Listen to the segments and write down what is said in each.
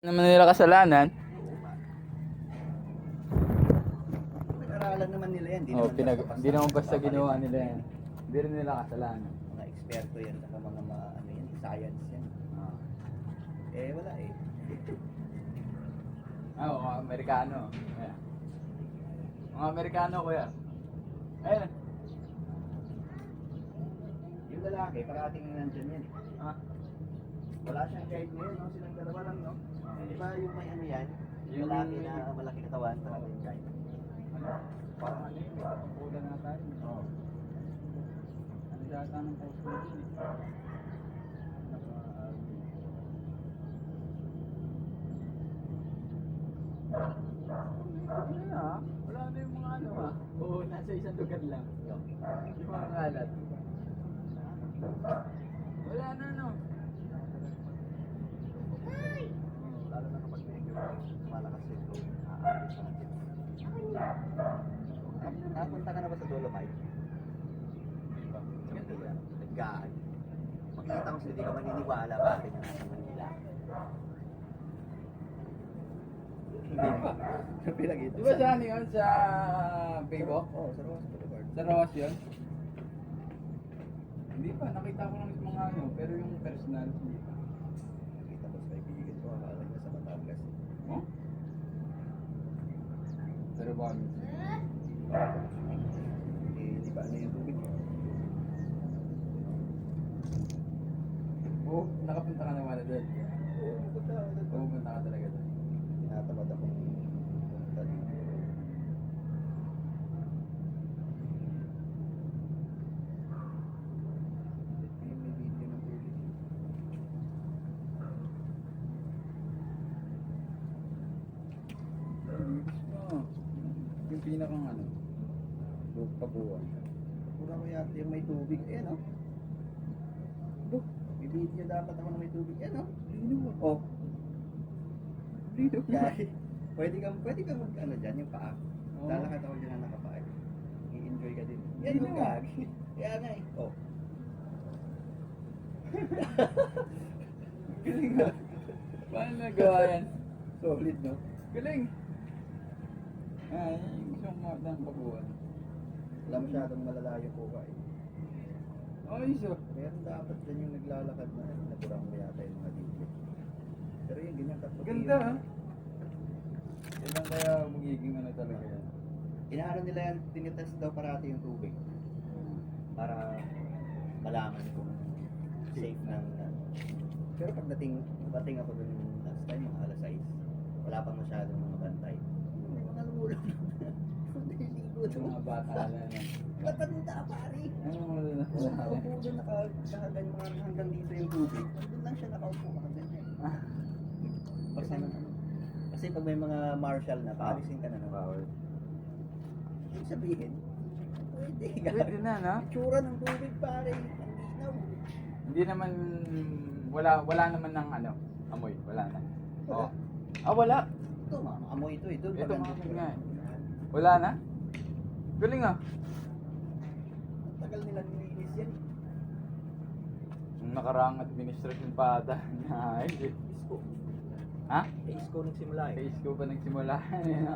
Naman nila kasalanan. Pinag-aralan naman nila yan. Hindi naman basta ginawa nila yan. Hindi rin nila kasalanan. Mga eksperto yan, saka mga ano yan, science yan. Ah. Eh, wala eh. Oo, mga Amerikano. Ayan. Mga Amerikano, kuya. Ayun. Yung lalaki, parating nandyan yan. Ah. Wala siyang guide ngayon, no? Silang dalawa lang, no? Di ba yung may ano yan? Yung Yung- lalaki na malaki katawan, saka yung guide. Ano? Parang ano yun, parang kulang na tayo. Oo. Ano yata ng post ko yun eh. Ano na, wala na yung mga ano ha. Oo, nasa isang lugar lang. Yung mga kalat. Wala na no. Lalo na kapag medyo malakas yung flow, aalis na natin. Napunta ka na ba sa Dolomite? Hindi ba? Nag-guide. Makikita ko sila, di ka maniniwala bakit na nasa Manila. Hindi pa. Pinag-ito. Di ba sa ano yun? Sa Bebo? Oo, sa Rojas Boulevard. Sa Rojas yun? Hindi pa, nakita ko lang yung mga ano, pero yung personal, hindi pa. Nakita ko sa kaibigan ko, akala niya sa Batangas. Oh? Pero ba ano? Eh, di ba ano yung tubig? Oo, nakapunta ka naman na doon. Oo, napunta ako doon. Pumunta ka talaga doon. Tinatamad akong pumunta dito. Yung may video ng tubig. Ibig mo. Yung pinakang ano, pabuwan. Pura ko yata yung may tubig. Ayan, oh. Look, may video dapat ako na may tubig. Ayan, oh. Lino mo. Oh, Lino mo. guys. Pwede kang mag, ano dyan, yung paa. Oo. Lalakad ako dyan na nakapaa. I-enjoy ka din. Yan yung gag. Kaya nga eh. Oh. Galing nga. Paano nagawa yan? Solid, no? Galing. Ay, gusto ko ng pabuwan. Wala masyadong malala yung kuha eh. Ayos oh. Meron dapat dyan yung naglalakad na nagurang mo yata yung mga dito. Pero yung ganyan tatlo. Ganda ha? Yan lang kaya magiging ano talaga yan. Inaano nila yan, tinitest daw parati yung tubig. Para malaman kung safe ng pero pagdating ako dun last time, mga alas 6, wala pang masyadong mga bantay. May mga lumulang naliligo Yung mga bata na yan. matanda pare. Ano mo na Nakaupo doon, nakaganyan mga hanggang dito yung tubig. Doon lang siya nakaupo, nakaganyan. Basta na ano. Kasi pag may mga marshal na, paalisin ka na ng Bawal. ibig sabihin, pwede. Pwede na, no? Itsura ng tubig pare, ang linaw. Hindi naman, wala naman ng ano, amoy. Wala na. Wala. Oh. Ah, wala. Ito, amoy ito. Ito, Ito maganda mga ito. nga. Wala na? Galing ah. Tagal nilang nilinis yan. Nung nakaraang administrasyon pa ata. Nice eh. Isko. Ha? Kay Isko nagsimula eh. Face ko pa nagsimula. Ano?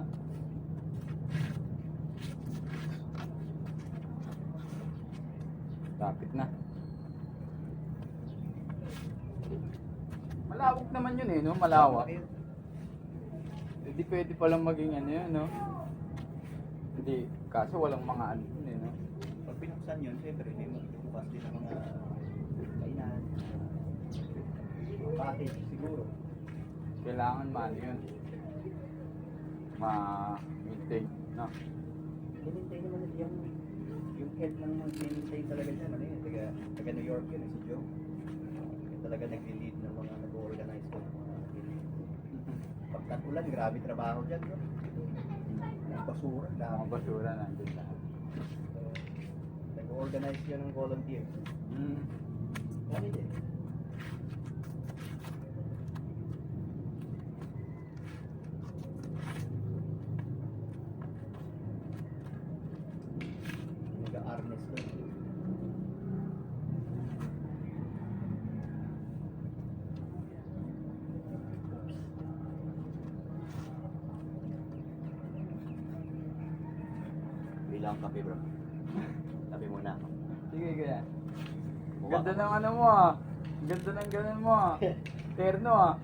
Lapit na. Malawak naman yun eh, no? Malawak. Hindi pwede palang maging ano yun, no? Hindi, kaso walang mga ano yun eh, no? Pag pinuksan yun, siyempre, may magbubukas din ng mga kainan. Cottage siguro. Kailangan maano yun. Ma-maintain, no? Hinintay naman yung head ng mag-maintain talaga dyan. Ano yun? Taga New York yun, si Joe. Yung talaga nag-lead ng mga nag-organize ko. Pag tag-ulan, grabe trabaho dyan. No? Yung basura, Mga dami. basura nandun lahat. Nag-organize yun ng volunteer. Hmm. Dami din. Nag-arnes doon. Oops. lang kape bro. Kape muna ako. Sige, kaya. Buka Ganda ka. ng ano mo ah. Ganda ng ganun mo ah. Terno ah.